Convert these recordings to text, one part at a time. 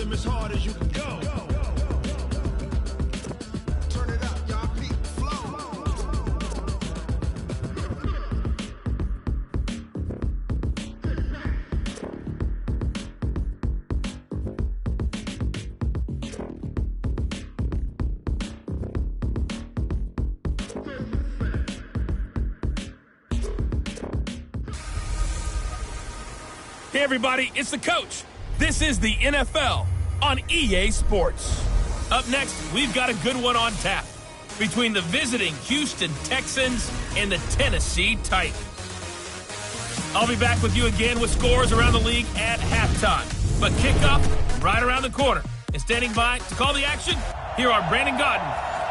them as hard as you can go. Turn it up, y'all. Peak flow. Hey everybody, it's the coach. This is the NFL on EA Sports. Up next, we've got a good one on tap between the visiting Houston Texans and the Tennessee Titans. I'll be back with you again with scores around the league at halftime. But kickoff right around the corner. And standing by to call the action, here are Brandon Godden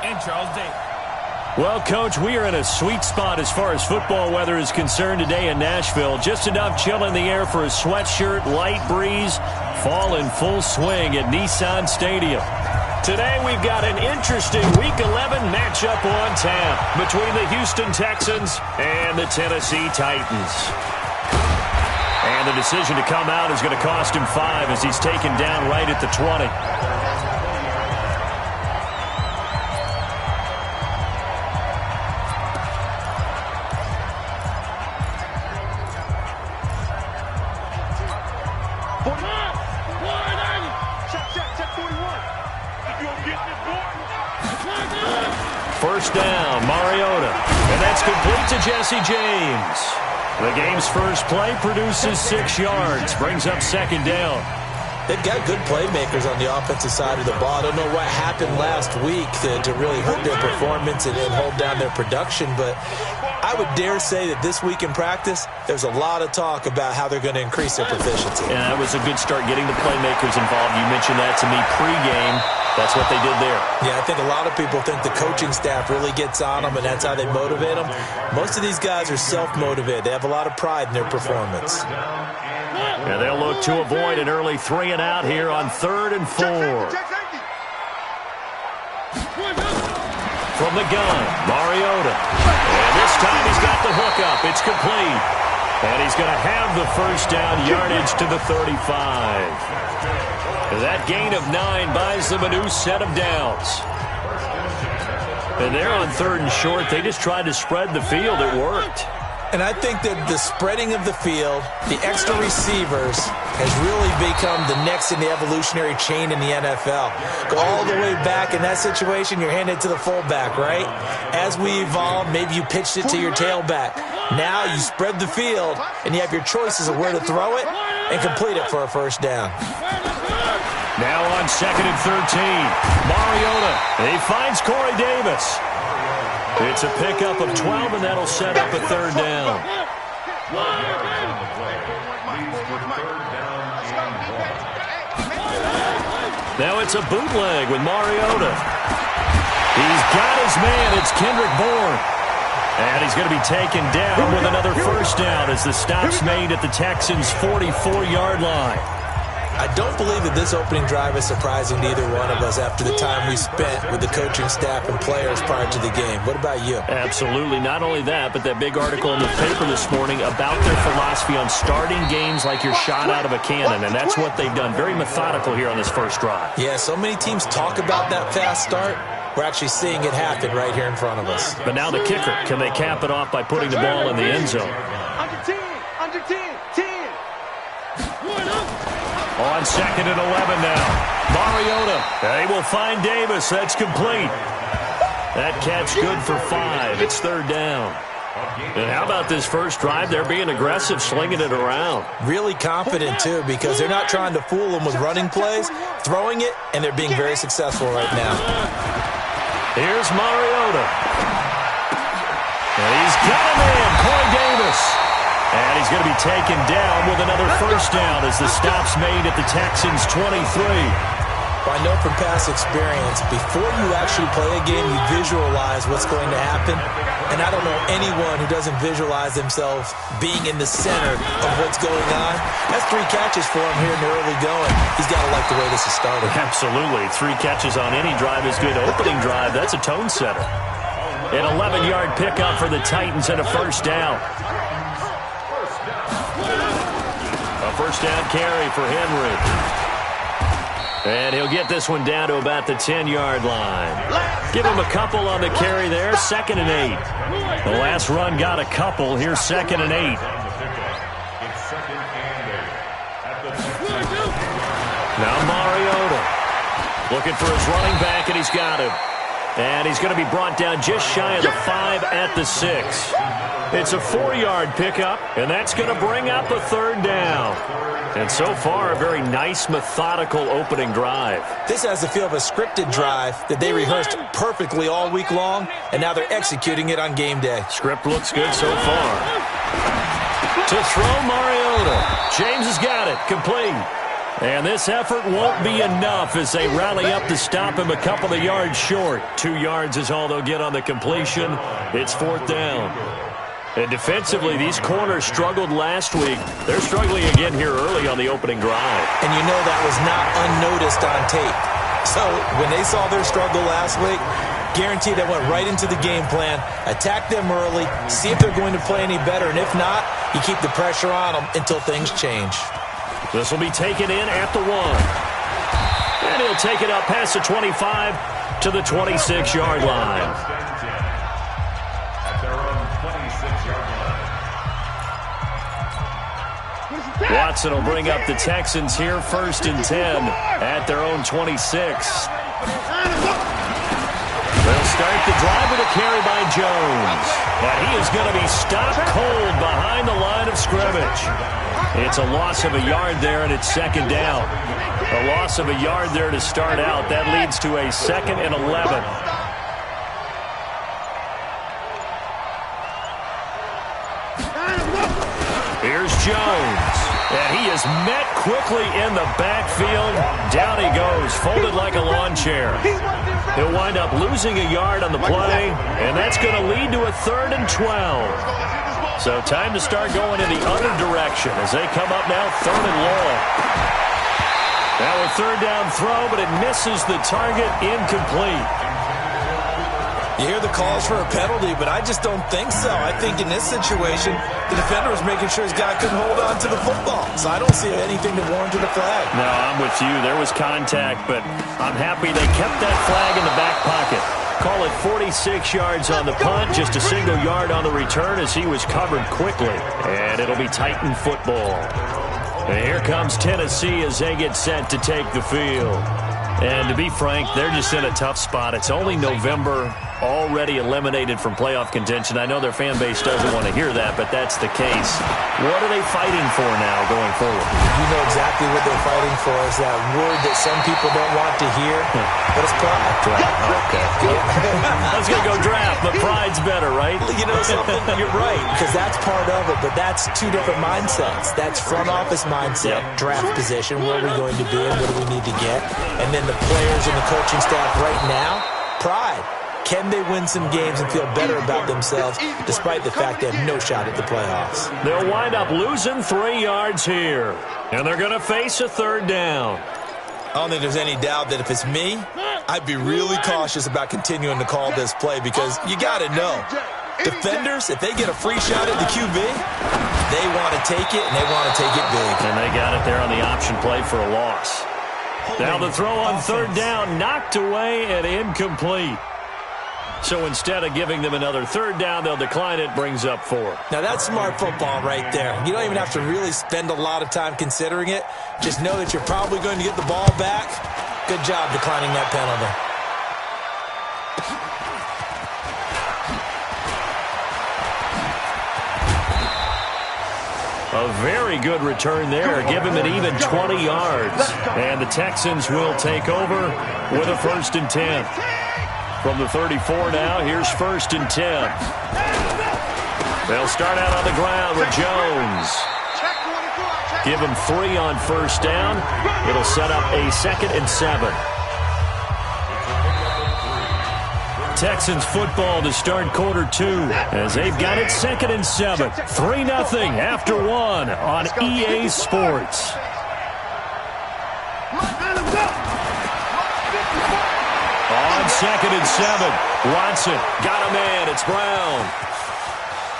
and Charles Davis. Well, Coach, we are in a sweet spot as far as football weather is concerned today in Nashville. Just enough chill in the air for a sweatshirt, light breeze, fall in full swing at Nissan Stadium. Today we've got an interesting Week 11 matchup on tap between the Houston Texans and the Tennessee Titans. And the decision to come out is going to cost him 5 as he's taken down right at the 20. First down, Mariota. And that's complete to Jesse James. The game's first play produces 6 yards, brings up second down. They've got good playmakers on the offensive side of the ball. I don't know what happened last week to really hurt their performance and hold down their production, but I would dare say that this week in practice, there's a lot of talk about how they're going to increase their proficiency. Yeah, that was a good start getting the playmakers involved. You mentioned that to me pregame. That's what they did there. Yeah, I think a lot of people think the coaching staff really gets on them, and that's how they motivate them. Most of these guys are self-motivated. They have a lot of pride in their performance. And they'll look to avoid an early 3 and out here on 3rd and 4. From the gun, Mariota. And this time he's got the hook up. It's complete. And he's going to have the first down yardage to the 35. That gain of 9 buys them a new set of downs. And they're on 3rd and short. They just tried to spread the field. It worked. And I think that the spreading of the field, the extra receivers, has really become the next in the evolutionary chain in the NFL. Go all the way back in that situation, you're handed to the fullback, right? As we evolve, maybe you pitched it to your tailback. Now you spread the field, and you have your choices of where to throw it and complete it for a first down. Now on 2nd and 13, Mariota. He finds Corey Davis. It's a pickup of 12, and that'll set up a 3rd down. Now it's a bootleg with Mariota. He's got his man. It's Kendrick Bourne. And he's going to be taken down with another first down as the stop's made at the Texans' 44-yard line. I don't believe that this opening drive is surprising to either one of us after the time we spent with the coaching staff and players prior to the game. What about you? Absolutely. Not only that, but that big article in the paper this morning about their philosophy on starting games like you're shot out of a cannon, and that's what they've done. Very methodical here on this first drive. Yeah, so many teams talk about that fast start. We're actually seeing it happen right here in front of us. But now the kicker. Can they cap it off by putting the ball in the end zone? Under 10, 10. On 2nd and 11 now. Mariota. They will find Davis. That's complete. That catch good for 5. It's 3rd down. And how about this first drive? They're being aggressive, slinging it around. Really confident, too, because they're not trying to fool them with running plays, throwing it, and they're being very successful right now. Here's Mariota. And he's got a man, Corey Davis. And he's going to be taken down with another first down as the stop's made at the Texans' 23. Well, I know from past experience, before you actually play a game, you visualize what's going to happen. And I don't know anyone who doesn't visualize themselves being in the center of what's going on. That's 3 catches for him here in the early going. He's got to like the way this is started. Absolutely. 3 catches on any drive is good. Opening drive, that's a tone setter. An 11-yard pickup for the Titans and a first down. A first down carry for Henry. And he'll get this one down to about the 10-yard line. Give him a couple on the carry there, 2nd and 8. The last run got a couple. Here's 2nd and 8. Now Mariota looking for his running back, and he's got him. And he's going to be brought down just shy of the 5 at the 6. It's a 4-yard pickup, and that's going to bring up a 3rd down. And so far, a very nice, methodical opening drive. This has the feel of a scripted drive that they rehearsed perfectly all week long, and now they're executing it on game day. Script looks good so far. To throw, Mariota. James has got it. Complete. And this effort won't be enough as they rally up to stop him a couple of yards short. 2 yards is all they'll get on the completion. It's 4th down. And defensively, these corners struggled last week. They're struggling again here early on the opening drive. And you know that was not unnoticed on tape. So when they saw their struggle last week, guaranteed they went right into the game plan, attack them early, see if they're going to play any better. And if not, you keep the pressure on them until things change. This will be taken in at the 1. And he'll take it up past the 25 to the 26-yard line. Watson will bring up the Texans here 1st and 10 at their own 26. They'll start the drive with a carry by Jones. And he is going to be stopped cold behind the line of scrimmage. It's a loss of a yard there, and it's 2nd down. A loss of a yard there to start out. That leads to a 2nd and 11. Here's Jones. And he is met quickly in the backfield. Down he goes, folded like a lawn chair. He'll wind up losing a yard on the play, and that's going to lead to a 3rd and 12. So time to start going in the other direction as they come up now 3rd and long. Now a 3rd down throw, but it misses the target, incomplete. You hear the calls for a penalty, but I just don't think so. I think in this situation, the defender was making sure his guy couldn't hold on to the football. So I don't see anything to warrant a flag. No, I'm with you. There was contact, but I'm happy they kept that flag in the back pocket. Call it 46 yards on the punt, just a single yard on the return as he was covered quickly. And it'll be Titan football. And here comes Tennessee as they get set to take the field. And to be frank, they're just in a tough spot. It's only November, already eliminated from playoff contention. I know their fan base doesn't want to hear that, but that's the case. What are they fighting for now going forward? You know exactly what they're fighting for. Is that word that some people don't want to hear, but it's pride. Okay. I was going to go draft, but pride's better, right? You know something? You're right, because that's part of it, but that's 2 different mindsets. That's front office mindset, draft position, where are we going to be and what do we need to get? And then the players and the coaching staff right now, pride. Can they win some games and feel better about themselves despite the fact they have no shot at the playoffs? They'll wind up losing 3 yards here. And they're going to face a 3rd down. I don't think there's any doubt that if it's me, I'd be really cautious about continuing to call this play because you got to know, defenders, if they get a free shot at the QB, they want to take it, and they want to take it big. And they got it there on the option play for a loss. Now the throw on 3rd down, knocked away and incomplete. So instead of giving them another 3rd down, they'll decline it, brings up 4. Now that's smart football right there. You don't even have to really spend a lot of time considering it. Just know that you're probably going to get the ball back. Good job declining that penalty. A very good return there. Give him an even 20 yards. And the Texans will take over with a 1st and 10. From the 34 now, here's 1st and 10. They'll start out on the ground with Jones. Give him 3 on 1st down. It'll set up a 2nd and 7. Texans football to start quarter 2 as they've got it 2nd and 7. 3-0 after 1 on EA Sports. On 2nd and 7, Watson got a man. It's Brown.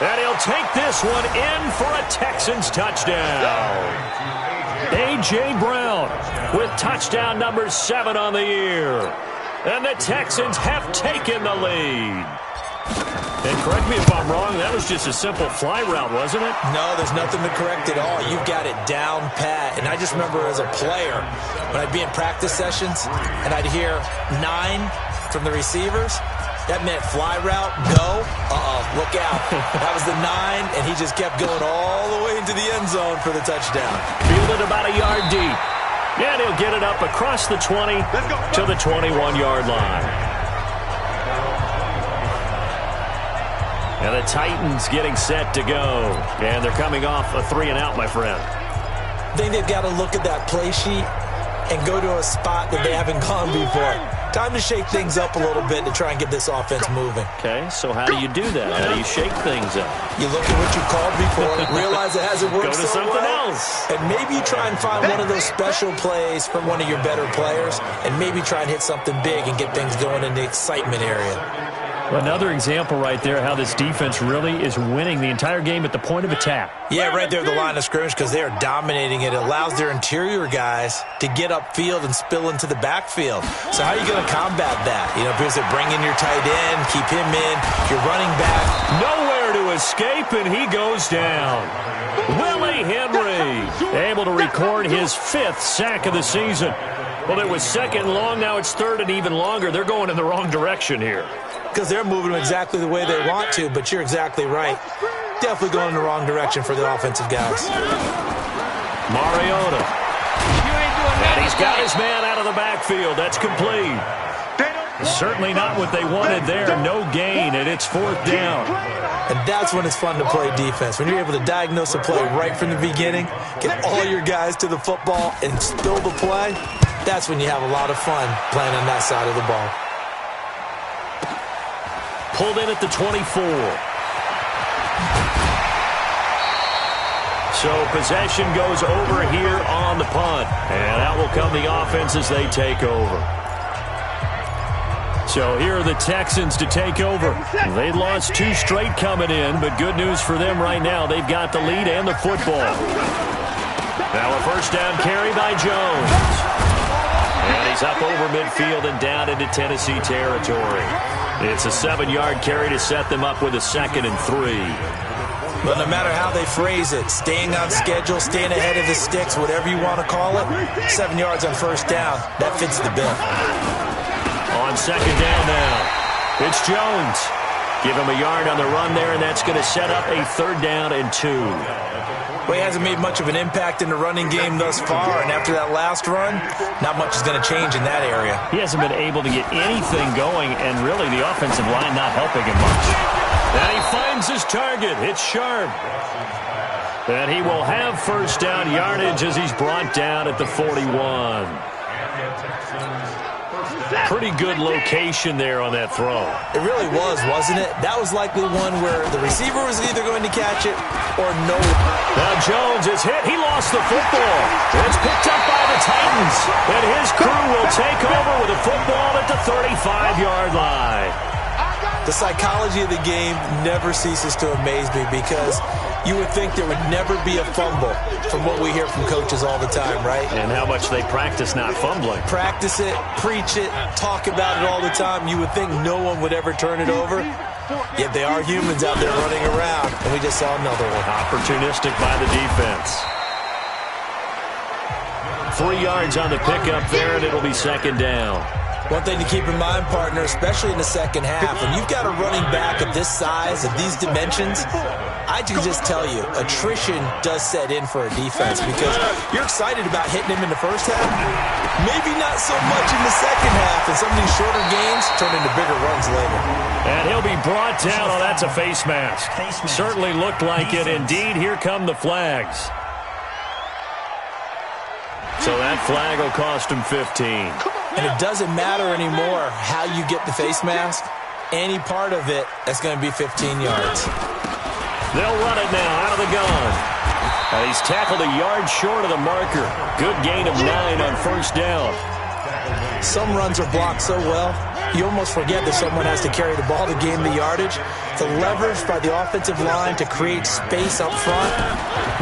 And he'll take this one in for a Texans touchdown. A.J. A.J. Brown with touchdown number 7 on the year. And the Texans have taken the lead. And correct me if I'm wrong, that was just a simple fly route, wasn't it? No, there's nothing to correct at all. You've got it down pat. And I just remember as a player, when I'd be in practice sessions and I'd hear 9 from the receivers, that meant fly route, go, look out. That was the 9, and he just kept going all the way into the end zone for the touchdown. Fielded about a yard deep. And he'll get it up across the 20 to the 21-yard line. And the Titans getting set to go. And they're coming off a 3-and-out, my friend. I think they've got to look at that play sheet and go to a spot that they haven't gone before. Time to shake things up a little bit to try and get this offense moving. Okay, so how do you do that? How do you shake things up? You look at what you called before, realize it hasn't worked Go to so something well, else. and maybe you try and find one of those special plays from one of your better players, and maybe try and hit something big and get things going in the excitement area. Another example right there how this defense really is winning the entire game at the point of attack. Yeah, right there at the line of scrimmage because they are dominating it. It allows their interior guys to get upfield and spill into the backfield. So how are you going to combat that? You know, because they bring in your tight end, keep him in, your running back. Nowhere to escape, and he goes down. Willie Henry able to record his 5th sack of the season. Well, it was 2nd long, now it's 3rd and even longer. They're going in the wrong direction here. Because they're moving them exactly the way they want to, but you're exactly right. Definitely going in the wrong direction for the offensive guys. Mariota. And he's got his man out of the backfield. That's complete. Certainly not what they wanted there. No gain, and it's 4th down. And that's when it's fun to play defense. When you're able to diagnose a play right from the beginning, get all your guys to the football, and spill the play, that's when you have a lot of fun playing on that side of the ball. Pulled in at the 24. So possession goes over here on the punt. And out will come the offense as they take over. So here are the Texans to take over. They lost 2 straight coming in, but good news for them right now. They've got the lead and the football. Now a 1st down carry by Jones. And he's up over midfield and down into Tennessee territory. It's a 7-yard carry to set them up with a 2nd and 3. But no matter how they phrase it, staying on schedule, staying ahead of the sticks, whatever you want to call it, 7 yards on 1st down, that fits the bill. On 2nd down now, it's Jones. Give him a yard on the run there, and that's going to set up a 3rd down and 2. Well, he hasn't made much of an impact in the running game thus far, and after that last run, not much is going to change in that area. He hasn't been able to get anything going, and really the offensive line not helping him much. And he finds his target. It's Sharp. And he will have 1st down yardage as he's brought down at the 41. Pretty good location there on that throw. It really was, wasn't it? That was likely one where the receiver was either going to catch it or no. Now Jones is hit. He lost the football. It's picked up by the Titans. And his crew will take over with a football at the 35-yard line. The psychology of the game never ceases to amaze me because you would think there would never be a fumble from what we hear from coaches all the time, right? And how much they practice not fumbling. Practice it, preach it, talk about it all the time. You would think no one would ever turn it over. Yet they are humans out there running around, and we just saw another one. Opportunistic by the defense. 3 yards on the pickup there, and it'll be 2nd down. One thing to keep in mind, partner, especially in the second half, when you've got a running back of this size, of these dimensions, I can just tell you, attrition does set in for a defense because you're excited about hitting him in the first half, maybe not so much in the second half, and some of these shorter gains turn into bigger runs later. And he'll be brought down. Oh, that's a face mask. Certainly looked like it. Indeed, here come the flags. So that flag will cost him 15. And it doesn't matter anymore how you get the face mask. Any part of it, that's going to be 15 yards. They'll run it now out of the gun. And he's tackled a yard short of the marker. Good gain of 9 on 1st down. Some runs are blocked so well, you almost forget that someone has to carry the ball to gain the yardage. The leverage by the offensive line to create space up front,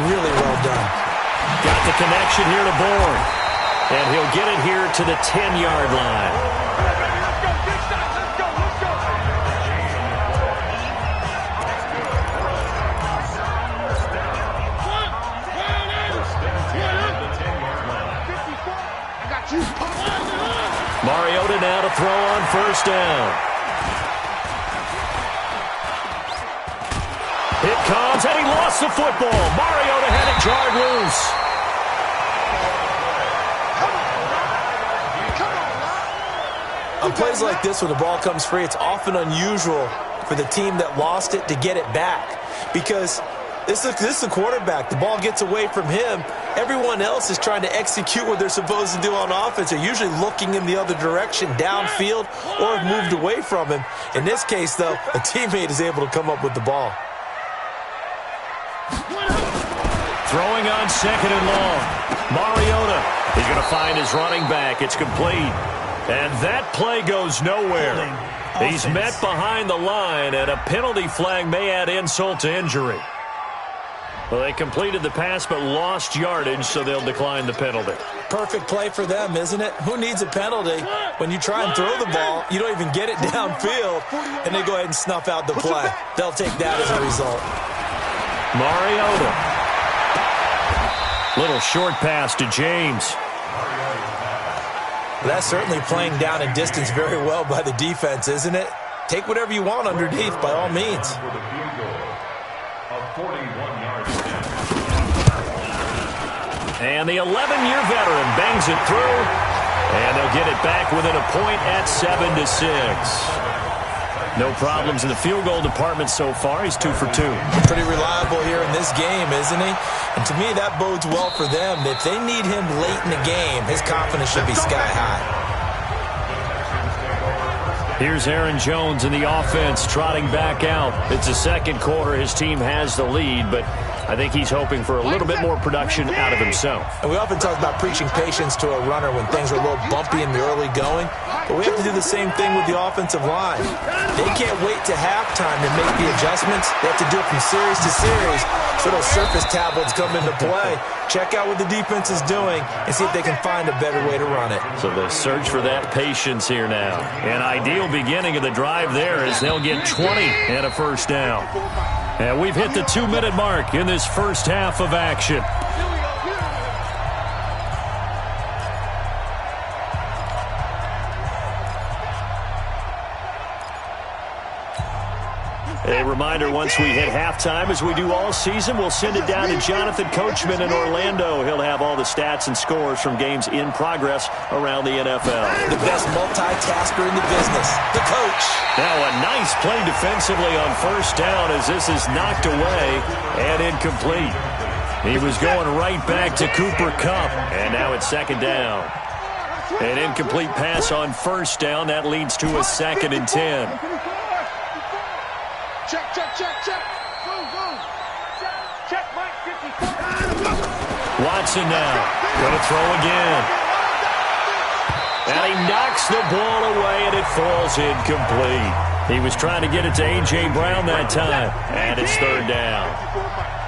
really well done. Got the connection here to Bourne. And he'll get it here to the 10-yard line. Mariota now to throw on first down. It comes, and he lost the football. Mariota had it jarred loose. On plays like this, when the ball comes free, it's often unusual for the team that lost it to get it back. Because this is the quarterback. The ball gets away from him. Everyone else is trying to execute what they're supposed to do on offense. They're usually looking in the other direction, downfield, or have moved away from him. In this case, though, a teammate is able to come up with the ball. Throwing on second and long. Mariota is going to find his running back. It's complete. And that play goes nowhere. He's met behind the line, and a penalty flag may add insult to injury. Well, they completed the pass but lost yardage, so they'll decline the penalty. Perfect play for them, isn't it? Who needs a penalty? When you try and throw the ball, you don't even get it downfield, and they go ahead and snuff out the play. They'll take that as a result. Mariota. Little short pass to James. That's certainly playing down in distance very well by the defense, isn't it? Take whatever you want underneath, by all means. And the 11-year veteran bangs it through, and they'll get it back within a point at 7-6. No problems in the field goal department so far. He's 2 for 2. Pretty reliable here in this game, isn't he? And to me, that bodes well for them. If they need him late in the game, his confidence should be sky high. Here's Aaron Jones in the offense trotting back out. It's the second quarter. His team has the lead, but I think he's hoping for a little bit more production out of himself. And we often talk about preaching patience to a runner when things are a little bumpy in the early going, but we have to do the same thing with the offensive line. They can't wait to halftime to make the adjustments. They have to do it from series to series, so those surface tablets come into play. Check out what the defense is doing and see if they can find a better way to run it. So the search for that patience here now. An ideal beginning of the drive there as they'll get 20 and a first down. And we've hit the 2-minute mark in this first half of action. A reminder, once we hit halftime, as we do all season, we'll send it down to Jonathan Coachman in Orlando. He'll have all the stats and scores from games in progress around the NFL. The best multitasker in the business, the coach. Now a nice play defensively on first down as this is knocked away and incomplete. He was going right back to Cooper Kupp, and now it's second down. An incomplete pass on first down. That leads to a 2nd and 10. Check, check, check, check. Go, go. Check, Mike, 54. Watson now. Going to throw again. And he knocks the ball away, and it falls incomplete. He was trying to get it to A.J. Brown that time, and it's third down.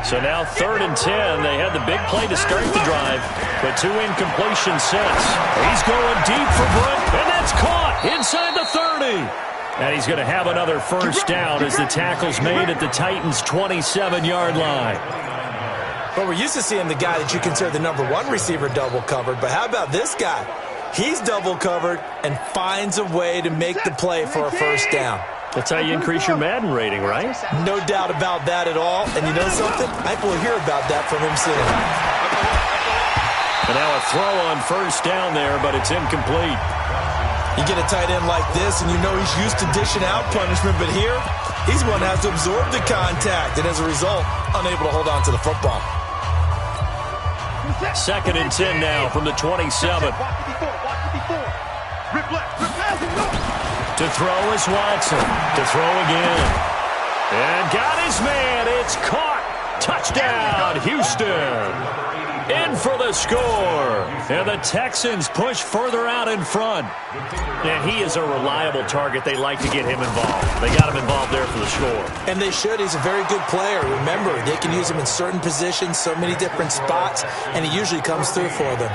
So now 3rd and 10. They had the big play to start the drive, but 2 incompletions since. He's going deep for Brent, and that's caught inside the 30. And he's going to have another first down as the tackle's made at the Titans' 27-yard line. Well, we're used to seeing the guy that you consider the #1 receiver double covered, but how about this guy? He's double covered and finds a way to make the play for a first down. That's how you increase your Madden rating, right? No doubt about that at all. And you know something? I think we'll hear about that from him soon. And now a throw on first down there, but it's incomplete. You get a tight end like this, and you know he's used to dishing out punishment, but here, he's one that has to absorb the contact, and as a result, unable to hold on to the football. 2nd and 10 now from the 27. To throw is Watson. To throw again. And got his man. It's caught. Touchdown, Houston. in for the score. And the Texans push further out in front. And he is a reliable target. They like to get him involved. They got him involved there for the score. And they should. He's a very good player. Remember, they can use him in certain positions, so many different spots, and he usually comes through for them.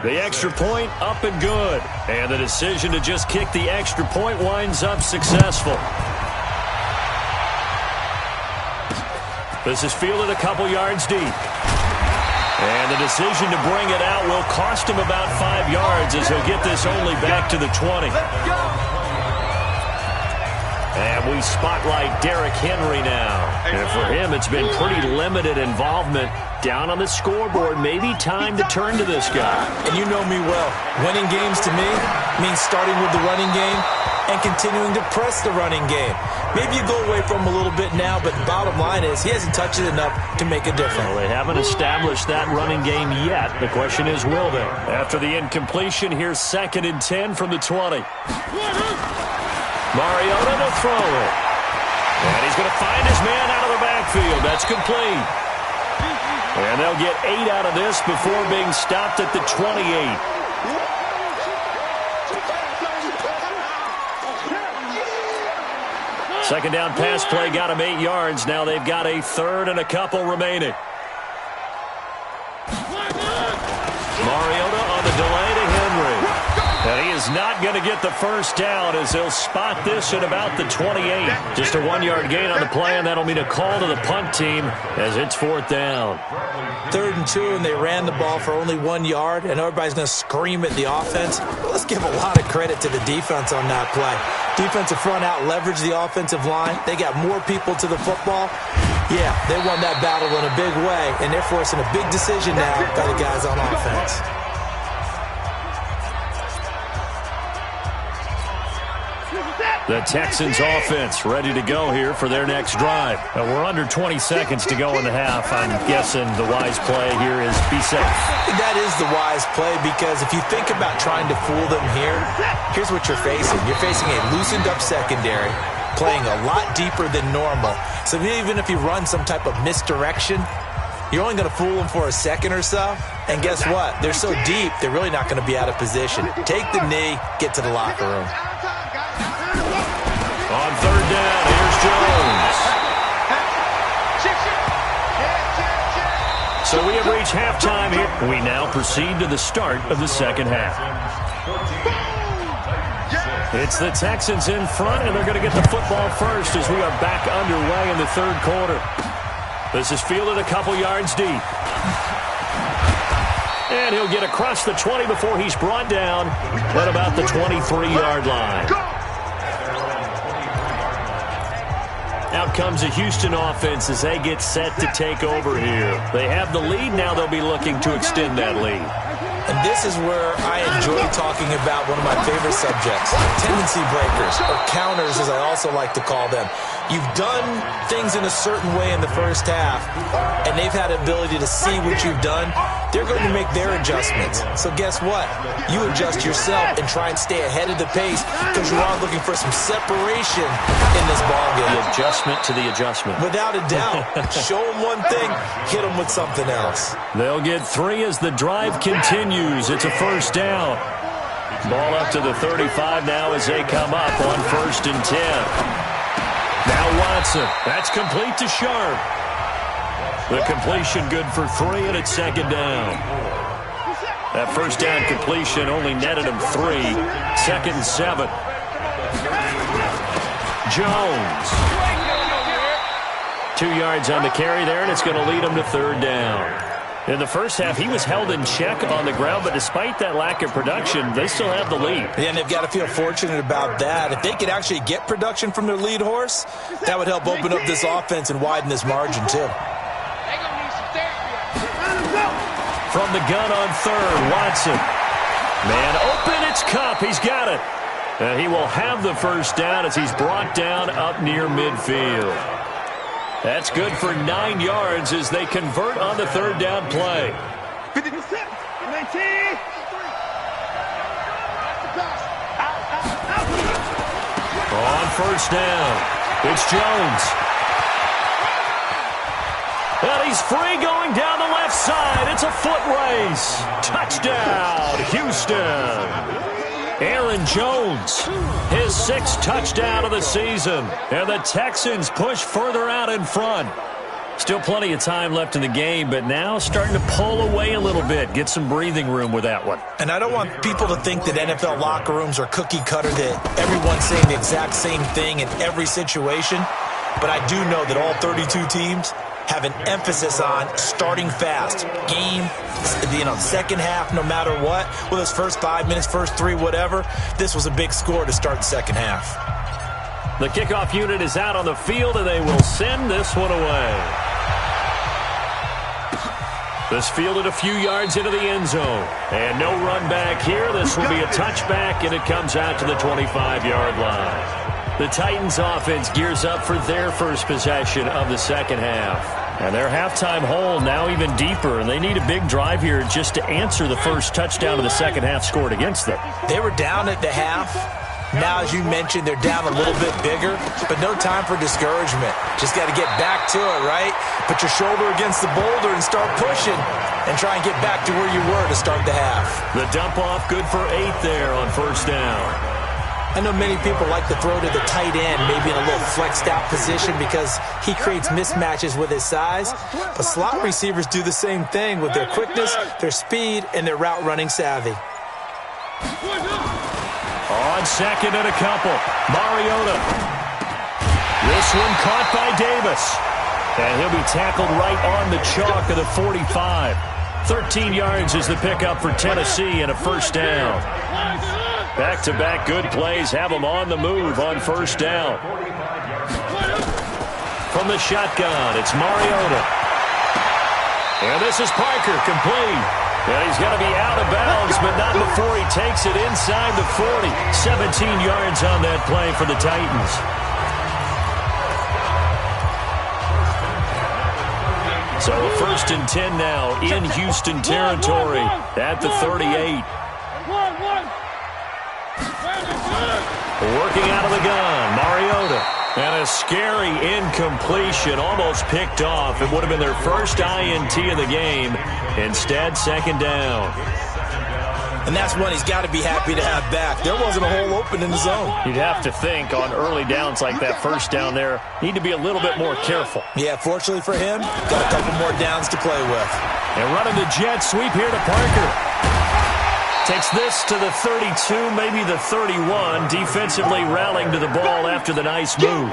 The extra point up and good. And the decision to just kick the extra point winds up successful. This is fielded a couple yards deep. And the decision to bring it out will cost him about 5 yards as he'll get this only back to the 20. And we spotlight Derrick Henry now. And for him, it's been pretty limited involvement. Down on the scoreboard, maybe time to turn to this guy. And you know me well. Winning games to me means starting with the running game and continuing to press the running game. Maybe you go away from him a little bit now, but the bottom line is he hasn't touched it enough to make a difference. Well, they haven't established that running game yet. The question is, will they? After the incompletion, here's 2nd and 10 from the 20. Mariota to throw it. And he's going to find his man out of the backfield. That's complete. And they'll get 8 out of this before being stopped at the 28. Second down pass play got him 8 yards. Now they've got a 3rd and a couple remaining. Mariota on the delay to Henry. And he is not going to get the first down as they'll spot this at about the 28. Just a 1-yard gain on the play, and that'll mean a call to the punt team as it's 4th down. 3rd and 2, and they ran the ball for only 1 yard, and everybody's going to scream at the offense. Let's give a lot of credit to the defense on that play. Defensive front out leveraged the offensive line. They got more people to the football. Yeah, they won that battle in a big way, and they're forcing a big decision now by the guys on offense. The Texans offense ready to go here for their next drive. We're under 20 seconds to go in the half. I'm guessing the wise play here is be safe. That is the wise play, because if you think about trying to fool them here, here's what you're facing. You're facing a loosened up secondary, playing a lot deeper than normal. So even if you run some type of misdirection, you're only going to fool them for a second or so. And guess what? They're so deep, they're really not going to be out of position. Take the knee, get to the locker room. On 3rd down, here's Jones. So we have reached halftime here. We now proceed to the start of the second half. It's the Texans in front, and they're going to get the football first as we are back underway in the 3rd quarter. This is fielded a couple yards deep. And he'll get across the 20 before he's brought down at about the 23-yard line. Out comes the Houston offense as they get set to take over here. They have the lead. Now they'll be looking to extend that lead. And this is where I enjoy talking about one of my favorite subjects, tendency breakers, or counters as I also like to call them. You've done things in a certain way in the first half, and they've had the ability to see what you've done. They're going to make their adjustments. So guess what? You adjust yourself and try and stay ahead of the pace, because you're all looking for some separation in this ballgame. The adjustment to the adjustment. Without a doubt. Show them one thing, hit them with something else. They'll get 3 as the drive continues. It's a 1st down. Ball up to the 35 now as they come up on 1st and 10. Now Watson. That's complete to Sharp. The completion good for 3, and it's 2nd down. That 1st down completion only netted him 3. 2nd and 7. Jones. 2 yards on the carry there, and it's going to lead him to 3rd down. In the first half, he was held in check on the ground, but despite that lack of production, they still have the lead. Yeah, and they've got to feel fortunate about that. If they could actually get production from their lead horse, that would help open up this offense and widen this margin, too. From the gun on 3rd, Watson. Man open, it's Kupp. He's got it. And he will have the 1st down as he's brought down up near midfield. That's good for 9 yards as they convert on the 3rd down play. 50%. 19. On 1st down, it's Jones. Well, he's He's free going down the left side. It's a foot race. Touchdown, Houston. Aaron Jones, his 6th touchdown of the season. And the Texans push further out in front. Still plenty of time left in the game, but now starting to pull away a little bit. Get some breathing room with that one. And I don't want people to think that NFL locker rooms are cookie cutter, that everyone's saying the exact same thing in every situation. But I do know that all 32 teams have an emphasis on starting fast. Game, second half, no matter what. Whether it's first 5 minutes, first 3, whatever. This was a big score to start the second half. The kickoff unit is out on the field, and they will send this one away. This fielded a few yards into the end zone. And no run back here. This will be a touchback, and it comes out to the 25-yard line. The Titans offense gears up for their first possession of the second half. And their halftime hole now even deeper, and they need a big drive here just to answer the first touchdown of the second half scored against them. They were down at the half. Now, as you mentioned, they're down a little bit bigger, but no time for discouragement. Just got to get back to it, right? Put your shoulder against the boulder and start pushing and try and get back to where you were to start the half. The dump off good for 8 there on first down. I know many people like to throw to the tight end, maybe in a little flexed out position because he creates mismatches with his size. But slot receivers do the same thing with their quickness, their speed, and their route running savvy. On second and a couple, Mariota. This one caught by Davis. And he'll be tackled right on the chalk of the 45. 13 yards is the pickup for Tennessee and a first down. Back-to-back good plays have them on the move on first down. From the shotgun, it's Mariota. And this is Parker, complete. And he's going to be out of bounds, but not before he takes it inside the 40. 17 yards on that play for the Titans. So a 1st and 10 now in Houston territory at the 38. Working out of the gun, Mariota. And a scary incompletion, almost picked off. It would have been their first INT of the game. Instead, second down. And that's one he's got to be happy to have back. There wasn't a hole open in the zone. You'd have to think on early downs like that first down there, need to be a little bit more careful. Yeah, fortunately for him, got a couple more downs to play with. And running the jet sweep here to Parker. Takes this to the 32, maybe the 31. Defensively rallying to the ball after the nice move.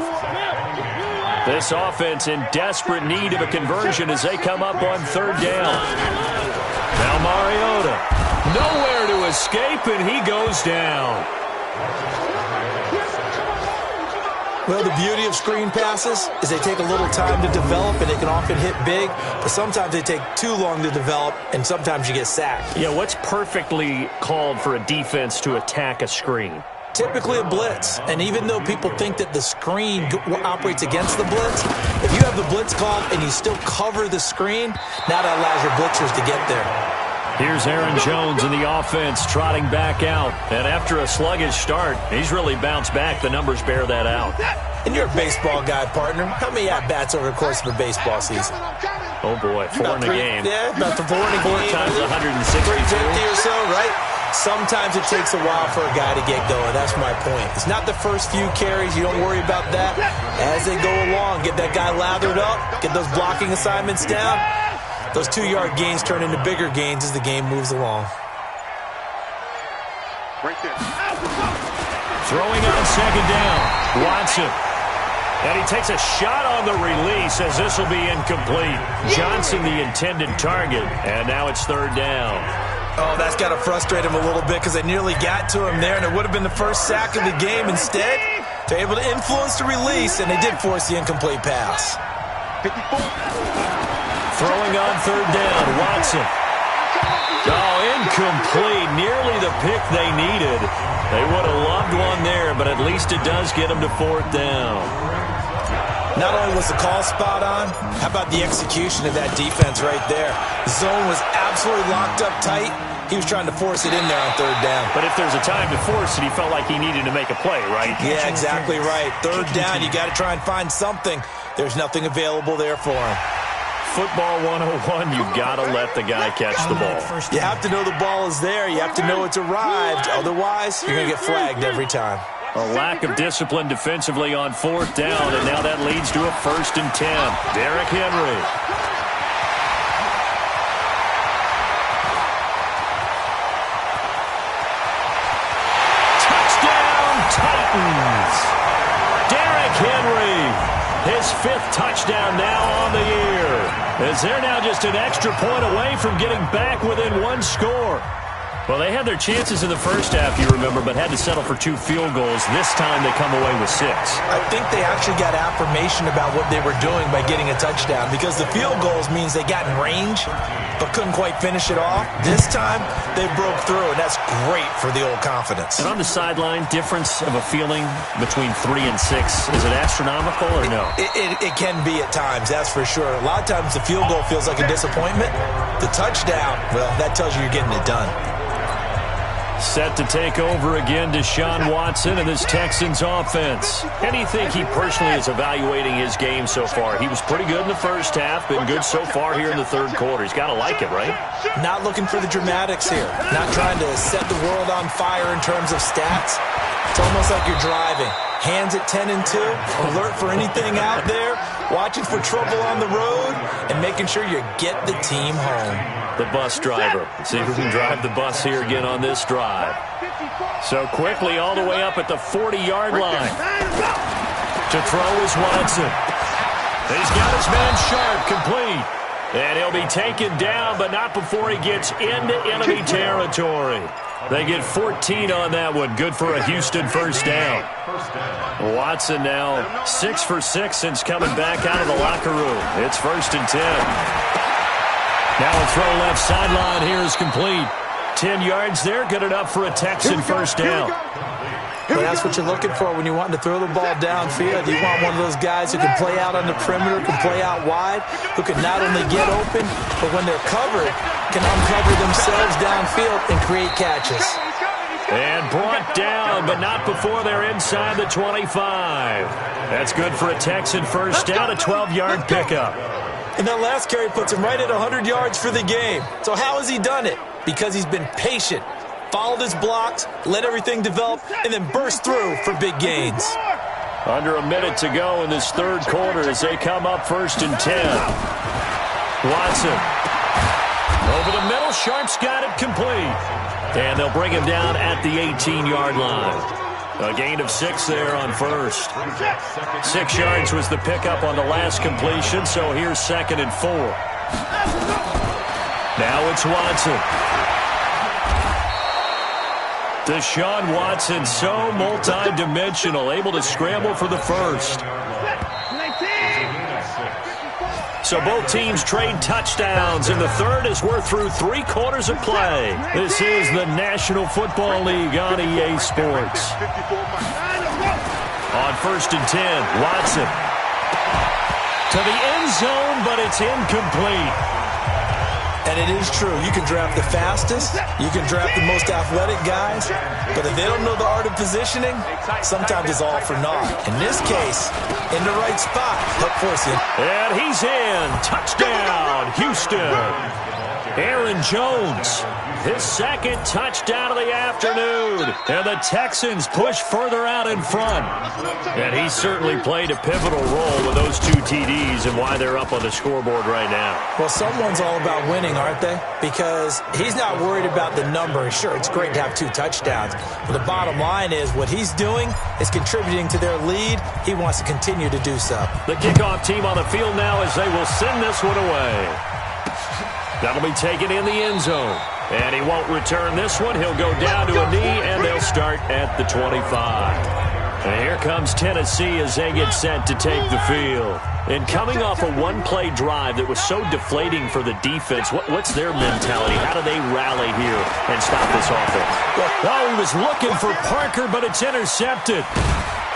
This offense in desperate need of a conversion as they come up on third down. Now Mariota. Nowhere to escape, and he goes down. Well, the beauty of screen passes is they take a little time to develop, and they can often hit big, but sometimes they take too long to develop, and sometimes you get sacked. Yeah, what's perfectly called for a defense to attack a screen? Typically a blitz, and even though people think that the screen operates against the blitz, if you have the blitz called and you still cover the screen, now that allows your blitzers to get there. Here's Aaron Jones in the offense trotting back out. And after a sluggish start, he's really bounced back. The numbers bear that out. And you're a baseball guy, partner. How many at-bats over the course of a baseball season? Oh, boy, 4 in a game. Yeah, about 4 in a game. 4 times 162. 350 or so, right? Sometimes it takes a while for a guy to get going. That's my point. It's not the first few carries. You don't worry about that. As they go along, get that guy lathered up, get those blocking assignments down. Those 2-yard gains turn into bigger gains as the game moves along. Right there. Throwing on second down, Watson. And he takes a shot on the release as this will be incomplete. Johnson the intended target, and now it's third down. Oh, that's got to frustrate him a little bit because they nearly got to him there, and it would have been the first sack of the game. Instead, they're able to influence the release, and they did force the incomplete pass. 54. Throwing on third down, Watson. Oh, incomplete. Nearly the pick they needed. They would have loved one there, but at least it does get them to fourth down. Not only was the call spot on, how about the execution of that defense right there? The zone was absolutely locked up tight. He was trying to force it in there on third down. But if there's a time to force it, he felt like he needed to make a play, right? Yeah, exactly right. Third down, you got to try and find something. There's nothing available there for him. football 101, you've got to let the guy catch the ball. You have to know the ball is there. You have to know it's arrived. Otherwise, you're going to get flagged every time. A lack of discipline defensively on 4th down, and now that leads to a 1st and 10. Derrick Henry. Touchdown, Titans. Derrick Henry, his 5th touchdown now on the year. As they're now just an extra point away from getting back within 1 score. Well, they had their chances in the first half, you remember, but had to settle for 2 field goals. This time they come away with 6. I think they actually got affirmation about what they were doing by getting a touchdown, because the field goals means they got in range but couldn't quite finish it off. This time they broke through, and that's great for the old confidence. And on the sideline, difference of a feeling between 3 and 6, is it astronomical or no? It can be at times, that's for sure. A lot of times the field goal feels like a disappointment. The touchdown, well, that tells you you're getting it done. Set to take over again, Deshaun Watson and this Texans offense. And you think he personally is evaluating his game so far? He was pretty good in the first half, been good so far here in the 3rd quarter. He's got to like it, right? Not looking for the dramatics here. Not trying to set the world on fire in terms of stats. It's almost like you're driving. Hands at 10 and 2, alert for anything out there, watching for trouble on the road, and making sure you get the team home. The bus driver. See who can drive the bus here again on this drive. So quickly all the way up at the 40-yard line. To throw is Watson. He's got his man Sharp complete. And he'll be taken down, but not before he gets into enemy territory. They get 14 on that one. Good for a Houston 1st down. Watson now 6 for 6 since coming back out of the locker room. It's 1st and 10. Now a throw left sideline here is complete. 10 yards there, good enough for a Texan 1st down. Well, that's what you're looking for when you want to throw the ball downfield. You want one of those guys who can play out on the perimeter, can play out wide, who can not only get open, but when they're covered, can uncover themselves downfield and create catches. And brought down, but not before they're inside the 25. That's good for a Texan 1st down, a 12-yard pickup. And that last carry puts him right at 100 yards for the game. So how has he done it? Because he's been patient, followed his blocks, let everything develop, and then burst through for big gains. Under a minute to go in this 3rd quarter as they come up 1st and 10. Watson. Over the middle, Sharp's got it complete. And they'll bring him down at the 18-yard line. A gain of 6 there on 1st. 6 yards was the pickup on the last completion, so here's 2nd and 4. Now it's Watson. Deshaun Watson, so multi-dimensional, able to scramble for the 1st. So both teams trade touchdowns in the 3rd as we're through 3 quarters of play. This is the National Football League on EA Sports. On 1st and 10, Watson. To the end zone, but it's incomplete. And it is true. You can draft the fastest. You can draft the most athletic guys. But if they don't know the art of positioning, sometimes it's all for naught. In this case, in the right spot, he'll force you. And he's in. Touchdown, Houston. Aaron Jones, his 2nd touchdown of the afternoon. And the Texans push further out in front. And he certainly played a pivotal role with those 2 TDs and why they're up on the scoreboard right now. Well, someone's all about winning, aren't they? Because he's not worried about the number. Sure, it's great to have 2 touchdowns. But the bottom line is what he's doing is contributing to their lead. He wants to continue to do so. The kickoff team on the field now as they will send this one away. That'll be taken in the end zone. And he won't return this one. He'll go down to a knee, and they'll start at the 25. And here comes Tennessee as they get set to take the field. And coming off a one-play drive that was so deflating for the defense, what's their mentality? How do they rally here and stop this offense? Oh, he was looking for Parker, but it's intercepted.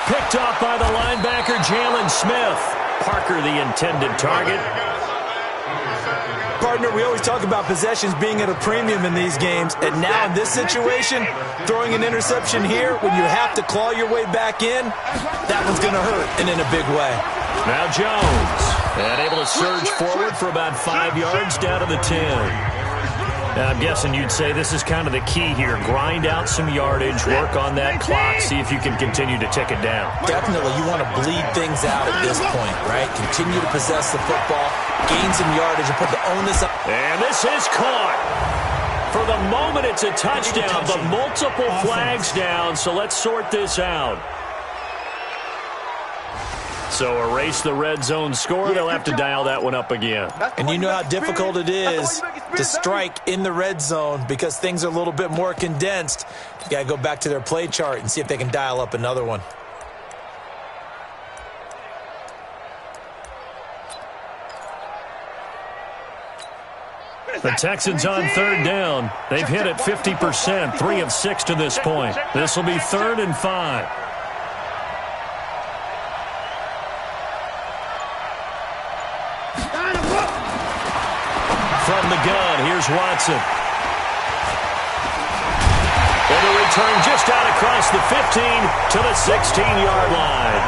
Picked off by the linebacker, Jalen Smith. Parker, the intended target. Partner, we always talk about possessions being at a premium in these games, and now in this situation, throwing an interception here when you have to claw your way back in, that one's going to hurt, and in a big way. Now Jones. And able to surge forward for about 5 yards down to the 10. Now, I'm guessing you'd say this is kind of the key here. Grind out some yardage, work on that clock, see if you can continue to tick it down. Definitely, you want to bleed things out at this point, right? Continue to possess the football, gain some yardage, and put the onus up. And this is caught. For the moment, it's a touchdown, but multiple flags down, so let's sort this out. So erase the red zone score. They'll have to dial that one up again. And you know how difficult it is to strike in the red zone because things are a little bit more condensed. You got to go back to their play chart and see if they can dial up another one. The Texans on third down. They've hit it 50%, 3 of 6 to this point. This will be 3rd and 5. From the gun, here's Watson. And the return just out across the 15 to the 16-yard line.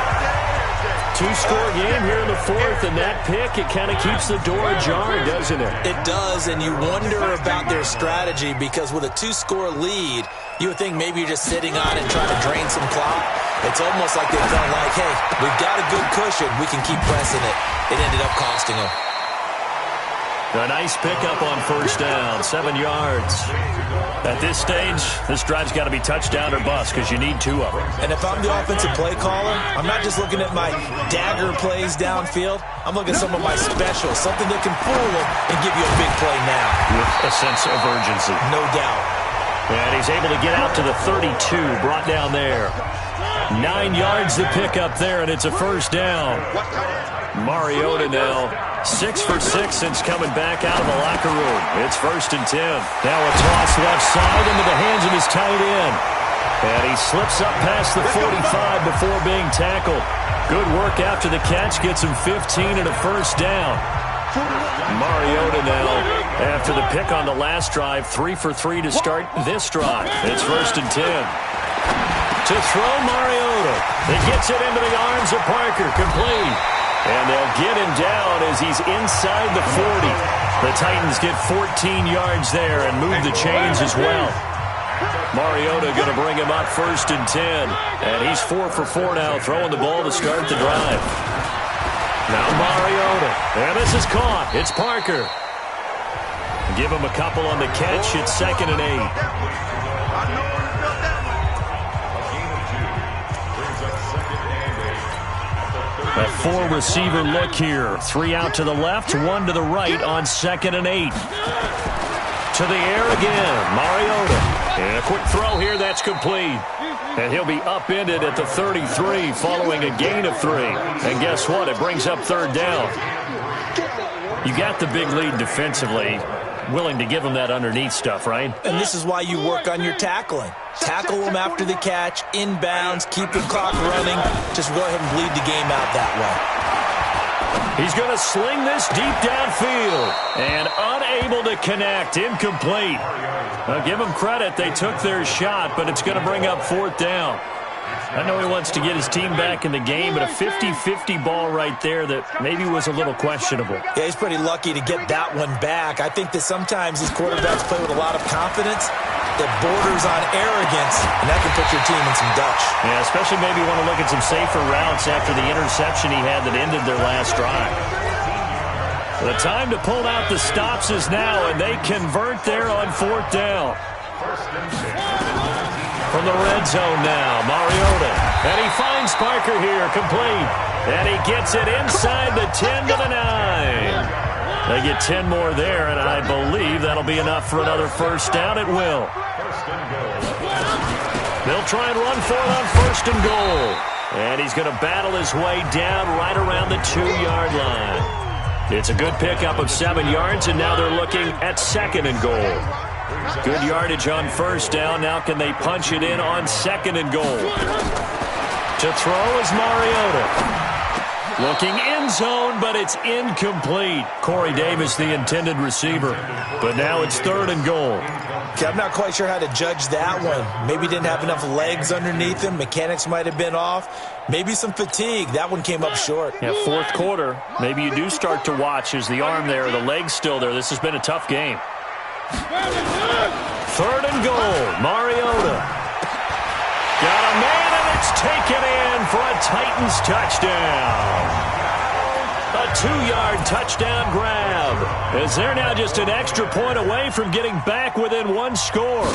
2-score game here in the 4th, and that pick, it kind of keeps the door ajar, doesn't it? It does, and you wonder about their strategy because with a 2-score lead, you would think maybe you're just sitting on it and trying to drain some clock. It's almost like they felt like, hey, we've got a good cushion. We can keep pressing it. It ended up costing them. A nice pickup on first down, 7 yards. At this stage, this drive's got to be touchdown or bust because you need 2 of them. And if I'm the offensive play caller, I'm not just looking at my dagger plays downfield. I'm looking at some of my specials, something that can fool them and give you a big play now. With a sense of urgency. No doubt. And he's able to get out to the 32, brought down there. 9 yards to pick up there, and it's a first down. Mariota now 6 for 6 since coming back out of the locker room. It's 1st and 10. Now a toss left side into the hands of his tight end. And he slips up past the 45 before being tackled. Good work after the catch. Gets him 15 and a first down. Mariota now, after the pick on the last drive, 3 for 3 to start this drive. It's 1st and 10. To throw Mariota. He gets it into the arms of Parker. Complete. And they'll get him down as he's inside the 40. The Titans get 14 yards there and move the chains as well. Mariota going to bring him up 1st and 10. And he's 4 for 4 now, throwing the ball to start the drive. Now Mariota. And this is caught. It's Parker. Give him a couple on the catch. It's 2nd and 8. A 4-receiver look here. 3 out to the left, 1 to the right on 2nd and 8. To the air again, Mariota. And a quick throw here, that's complete. And he'll be upended at the 33 following a gain of 3. And guess what? It brings up 3rd down. You got the big lead defensively. Willing to give him that underneath stuff, right? And this is why you work on your tackling. Tackle him after the catch, inbounds, keep the clock running. Just go ahead and bleed the game out that way. He's going to sling this deep downfield. And unable to connect. Incomplete. Now, give him credit. They took their shot, but it's going to bring up 4th down. I know he wants to get his team back in the game, but a 50-50 ball right there that maybe was a little questionable. Yeah, he's pretty lucky to get that one back. I think that sometimes these quarterbacks play with a lot of confidence that borders on arrogance, and that can put your team in some Dutch. Yeah, especially maybe want to look at some safer routes after the interception he had that ended their last drive. The time to pull out the stops is now, and they convert there on 4th down. From the red zone now, Mariota. And he finds Parker here, complete. And he gets it inside the 10 to the 9. They get 10 more there, and I believe that'll be enough for another first down. It will. They'll try and run for it on 1st and goal. And he's going to battle his way down right around the 2-yard line. It's a good pickup of 7 yards, and now they're looking at 2nd and goal. Good yardage on 1st down. Now can they punch it in on 2nd and goal? To throw is Mariota. Looking end zone, but it's incomplete. Corey Davis, the intended receiver. But now it's 3rd and goal. Okay, I'm not quite sure how to judge that one. Maybe didn't have enough legs underneath him. Mechanics might have been off. Maybe some fatigue. That one came up short. Yeah, 4th quarter. Maybe you do start to watch as the arm there, the leg's still there. This has been a tough game. 3rd and goal. Mariota. Got a man, and it's taken in for a Titans touchdown. A 2-yard touchdown grab, as they're now just an extra point away from getting back within 1 score.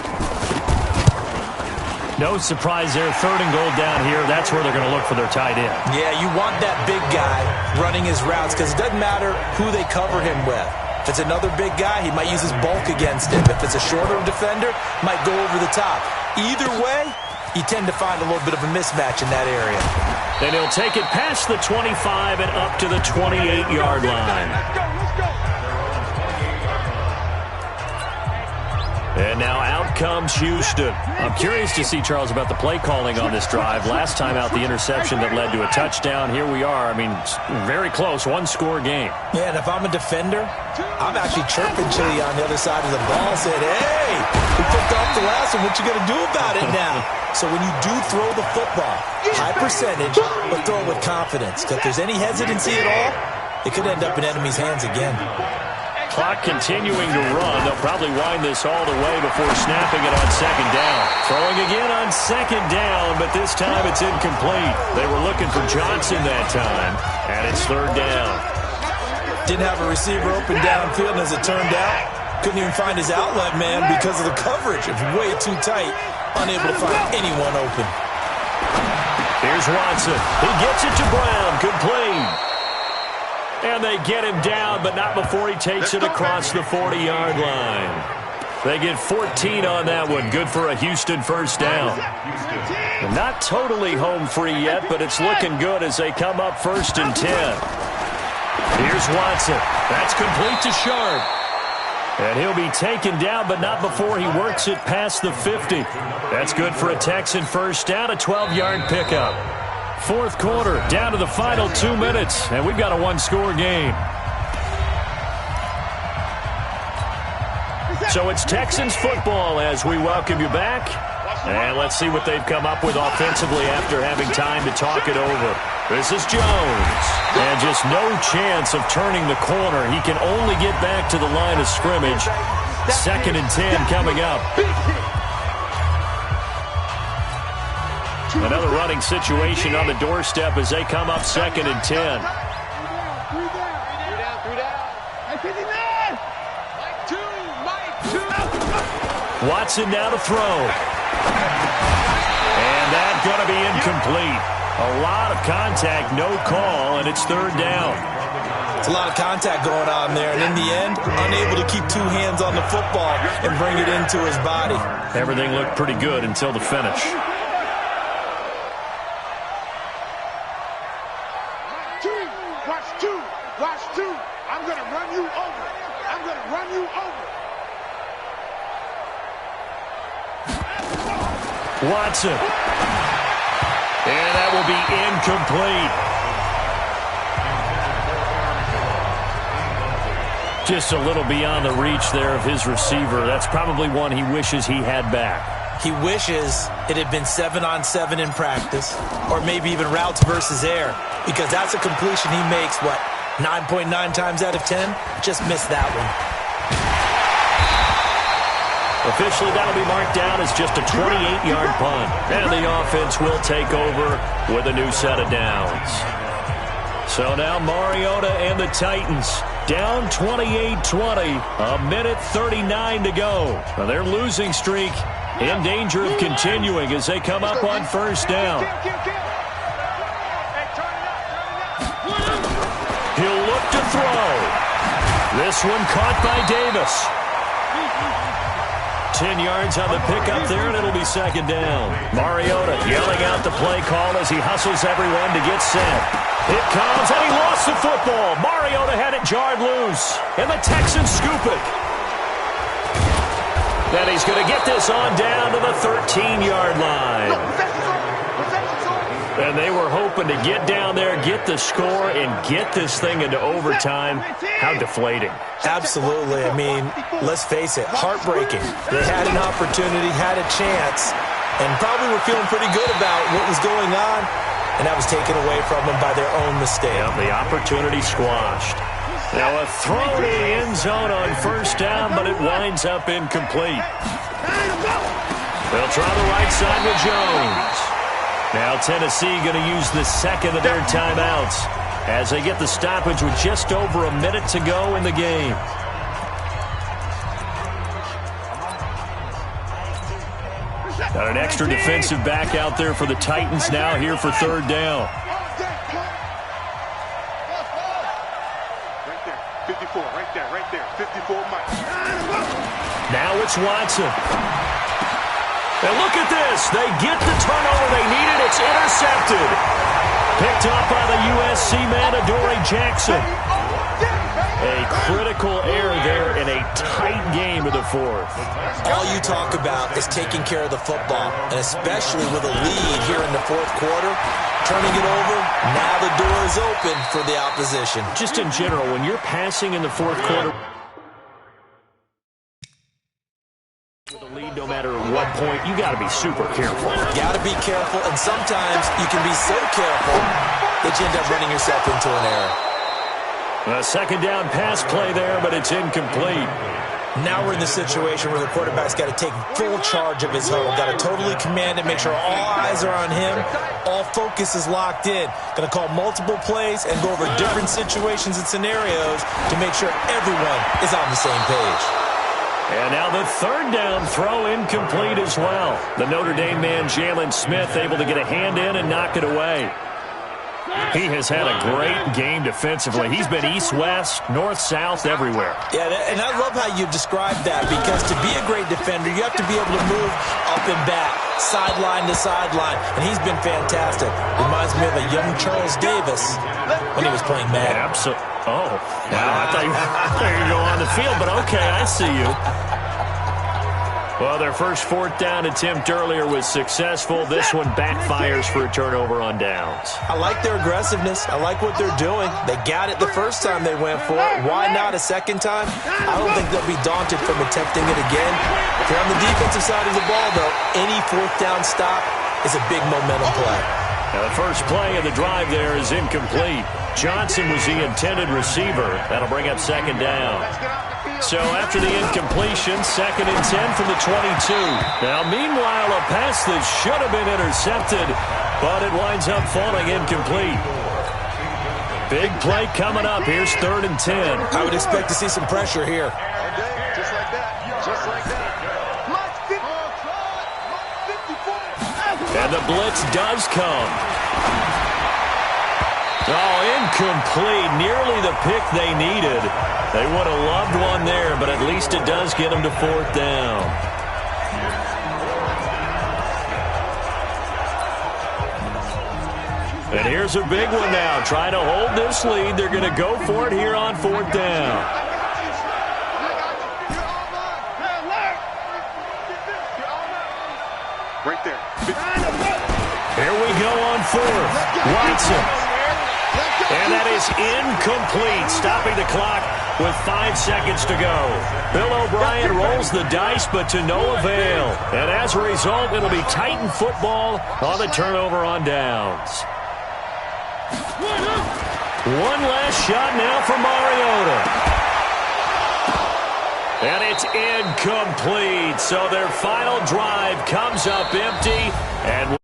No surprise there, 3rd and goal down here. That's where they're going to look for their tight end. Yeah, you want that big guy running his routes because it doesn't matter who they cover him with. If it's another big guy, he might use his bulk against him. If it's a shorter defender, might go over the top. Either way, you tend to find a little bit of a mismatch in that area. Then he'll take it past the 25 and up to the 28-yard line. And now out comes Houston. I'm curious to see, Charles, about the play calling on this drive. Last time out, the interception that led to a touchdown. Here we are. I mean, very close, 1-score game. Yeah, and if I'm a defender, I'm actually chirping Chili on the other side of the ball, saying, hey, we picked off the last one. What you going to do about it now? So when you do throw the football, high percentage, but throw it with confidence. Because if there's any hesitancy at all, it could end up in enemy's hands again. Clock continuing to run. They'll probably wind this all the way before snapping it on 2nd down. Throwing again on 2nd down, but this time it's incomplete. They were looking for Johnson that time, and it's 3rd down. Didn't have a receiver open downfield, and as it turned out, couldn't even find his outlet man because of the coverage. It's way too tight, unable to find anyone open. Here's Watson. He gets it to Brown. Complete. And they get him down, but not before he takes it across the 40-yard line. They get 14 on that one. Good for a Houston 1st down. Not totally home free yet, but it's looking good as they come up 1st and 10. Here's Watson. That's complete to Sharp. And he'll be taken down, but not before he works it past the 50. That's good for a Texan 1st down, a 12-yard pickup. 4th quarter, down to the final 2 minutes, and we've got a 1-score game. So it's Texans football as we welcome you back. And let's see what they've come up with offensively after having time to talk it over. This is Jones. And just no chance of turning the corner. He can only get back to the line of scrimmage. 2nd and 10 coming up. Another running situation on the doorstep as they come up 2nd and 10. Watson now to throw. And that's going to be incomplete. A lot of contact, no call, and it's 3rd down. It's a lot of contact going on there, and in the end, unable to keep 2 hands on the football and bring it into his body. Everything looked pretty good until the finish. Watch 2. I'm going to run you over. I'm going to run you over. Watson. And that will be incomplete. Just a little beyond the reach there of his receiver. That's probably one he wishes he had back. He wishes it had been 7-on-7 in practice, or maybe even routes versus air, because that's a completion he makes, 9.9 times out of 10? Just missed that one. Officially, that'll be marked down as just a 28-yard punt. And the offense will take over with a new set of downs. So now Mariota and the Titans down 28-20. A minute 39 to go. Now their losing streak in danger of continuing as they come up on 1st down. He'll look to throw. This one caught by Davis. 10 yards on the pickup there, and it'll be 2nd down. Mariota yelling out the play call as he hustles everyone to get set. It comes, and he lost the football. Mariota had it jarred loose, and the Texans scoop it. Then he's going to get this on down to the 13-yard line. And they were hoping to get down there, get the score, and get this thing into overtime. How deflating. Absolutely. I mean, let's face it, heartbreaking. They had an opportunity, had a chance, and probably were feeling pretty good about what was going on, and that was taken away from them by their own mistake. Yeah, the opportunity squashed. Now a throw to the end zone on first down, but it winds up incomplete. They'll try the right side with Jones. Now Tennessee going to use the second of their timeouts as they get the stoppage with just over a minute to go in the game. Got an extra defensive back out there for the Titans now here for third down. Right there. 54 Mike. Now it's Watson. And look at this. They get the turnover they needed. It's intercepted. Picked up by the USC man, Adoree Jackson. A critical error there in a tight game of the fourth. All you talk about is taking care of the football, and especially with a lead here in the fourth quarter, turning it over, now the door is open for the opposition. Just in general, when you're passing in the fourth quarter with a lead, no matter what point, you got to be super careful. Got to be careful, and sometimes you can be so careful that you end up running yourself into an error. A second down pass play there, but it's incomplete. Now we're in the situation where the quarterback's got to take full charge of his huddle. Got to totally command it, make sure all eyes are on him. All focus is locked in. Going to call multiple plays and go over different situations and scenarios to make sure everyone is on the same page. And now the third down throw incomplete as well. The Notre Dame man, Jalen Smith, able to get a hand in and knock it away. He has had a great game defensively. He's been east-west, north-south, everywhere. Yeah, and I love how you described that, because to be a great defender, you have to be able to move up and back, sideline to sideline, and he's been fantastic. Reminds me of a young Charles Davis when he was playing Madden. Absolutely. Oh, wow, I thought you were going to go on the field, but okay, I see you. Well, their first fourth down attempt earlier was successful. This one backfires for a turnover on downs. I like their aggressiveness. I like what they're doing. They got it the first time they went for it. Why not a second time? I don't think they'll be daunted from attempting it again. If you're on the defensive side of the ball, though, any fourth down stop is a big momentum play. Now, the first play of the drive there is incomplete. Johnson was the intended receiver. That'll bring up second down. So after the incompletion, 2nd and 10 from the 22. Now, meanwhile, a pass that should have been intercepted, but it winds up falling incomplete. Big play coming up. Here's 3rd and 10. I would expect to see some pressure here. Just like that. Just like that. And the blitz does come. Oh, incomplete. Nearly the pick they needed. They would have loved one there, but at least it does get them to 4th down. And here's a big one now. Trying to hold this lead. They're going to go for it here on 4th down. Right there. Here we go on 4th. Watson. And that is incomplete, stopping the clock with 5 seconds to go. Bill O'Brien rolls the dice, but to no avail. And as a result, it'll be Titan football on the turnover on downs. One last shot now for Mariota. And it's incomplete. So their final drive comes up empty. And